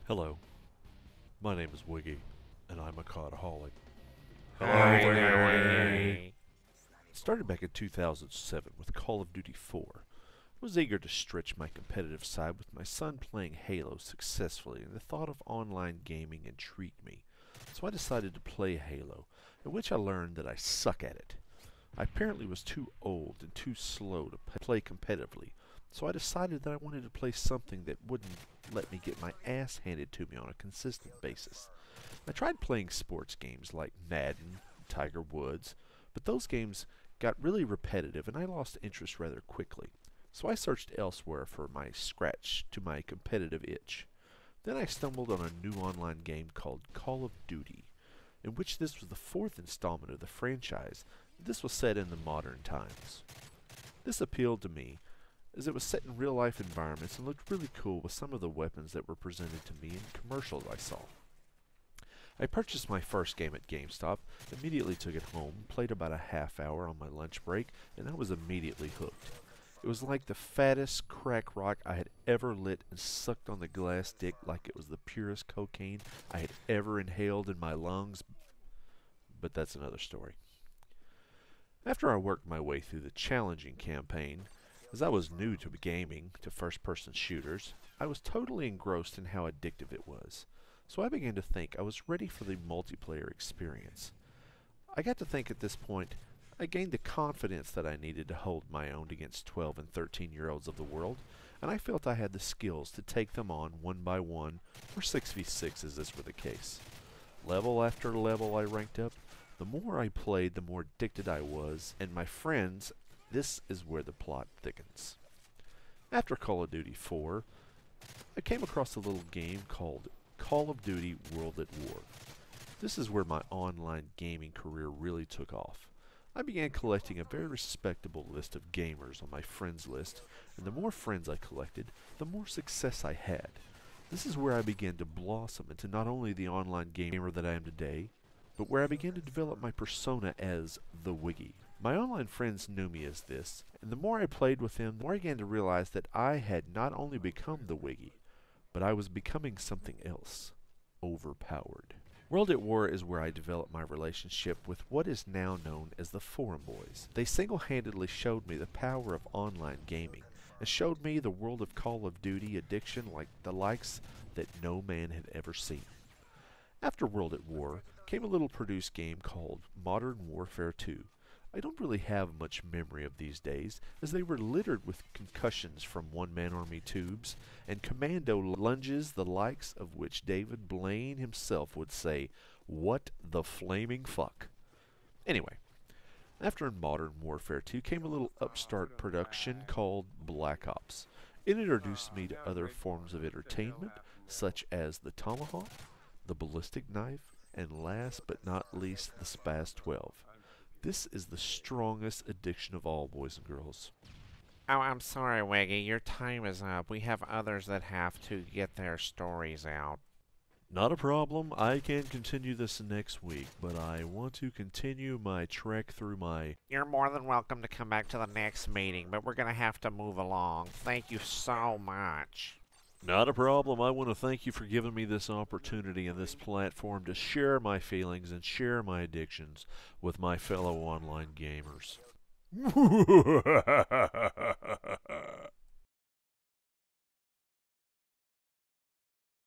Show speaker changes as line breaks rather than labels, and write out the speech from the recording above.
Hello, my name is Wiggy, and I'm a CODaholic.
Hi, Wiggy.
It started back in 2007 with Call of Duty 4. I was eager to stretch my competitive side with my son playing Halo successfully, and the thought of online gaming intrigued me. So I decided to play Halo, in which I learned that I suck at it. I apparently was too old and too slow to play competitively, so I decided that I wanted to play something that wouldn't let me get my ass handed to me on a consistent basis. I tried playing sports games like Madden, Tiger Woods, but those games got really repetitive and I lost interest rather quickly. So I searched elsewhere for my scratch to my competitive itch. Then I stumbled on a new online game called Call of Duty, in which this was the fourth installment of the franchise. This was set in the modern times. This appealed to me as it was set in real-life environments and looked really cool with some of the weapons that were presented to me in commercials I saw. I purchased my first game at GameStop, immediately took it home, played about a half hour on my lunch break, and I was immediately hooked. It was like the fattest crack rock I had ever lit and sucked on the glass dick like it was the purest cocaine I had ever inhaled in my lungs, but that's another story. After I worked my way through the challenging campaign, as I was new to gaming, to first-person shooters, I was totally engrossed in how addictive it was. So I began to think I was ready for the multiplayer experience. I got to think at this point, I gained the confidence that I needed to hold my own against 12 and 13-year-olds of the world, and I felt I had the skills to take them on one by one, or 6v6 as this were the case. Level after level I ranked up. The more I played, the more addicted I was, and my friends, this is where the plot thickens. After Call of Duty 4, I came across a little game called Call of Duty World at War. This is where my online gaming career really took off. I began collecting a very respectable list of gamers on my friends list, and the more friends I collected, the more success I had. This is where I began to blossom into not only the online gamer that I am today, but where I began to develop my persona as the Wiggy. My online friends knew me as this, and the more I played with them, the more I began to realize that I had not only become the Wiggy, but I was becoming something else. Overpowered. World at War is where I developed my relationship with what is now known as the Forum Boys. They single-handedly showed me the power of online gaming, and showed me the world of Call of Duty addiction like the likes that no man had ever seen. After World at War came a little produced game called Modern Warfare 2. I don't really have much memory of these days, as they were littered with concussions from one-man army tubes and commando lunges, the likes of which David Blaine himself would say, "What the flaming fuck?" Anyway, after Modern Warfare 2 came a little upstart production called Black Ops. It introduced me to other forms of entertainment, such as the tomahawk, the ballistic knife, and last but not least, the Spaz 12. This is the strongest addiction of all, boys and girls.
Oh, I'm sorry, Wiggy. Your time is up. We have others that have to get their stories out.
Not a problem. I can continue this next week, but I want to continue my trek through my...
You're more than welcome to come back to the next meeting, but we're going to have to move along. Thank you so much.
Not a problem. I want to thank you for giving me this opportunity and this platform to share my feelings and share my addictions with my fellow online gamers.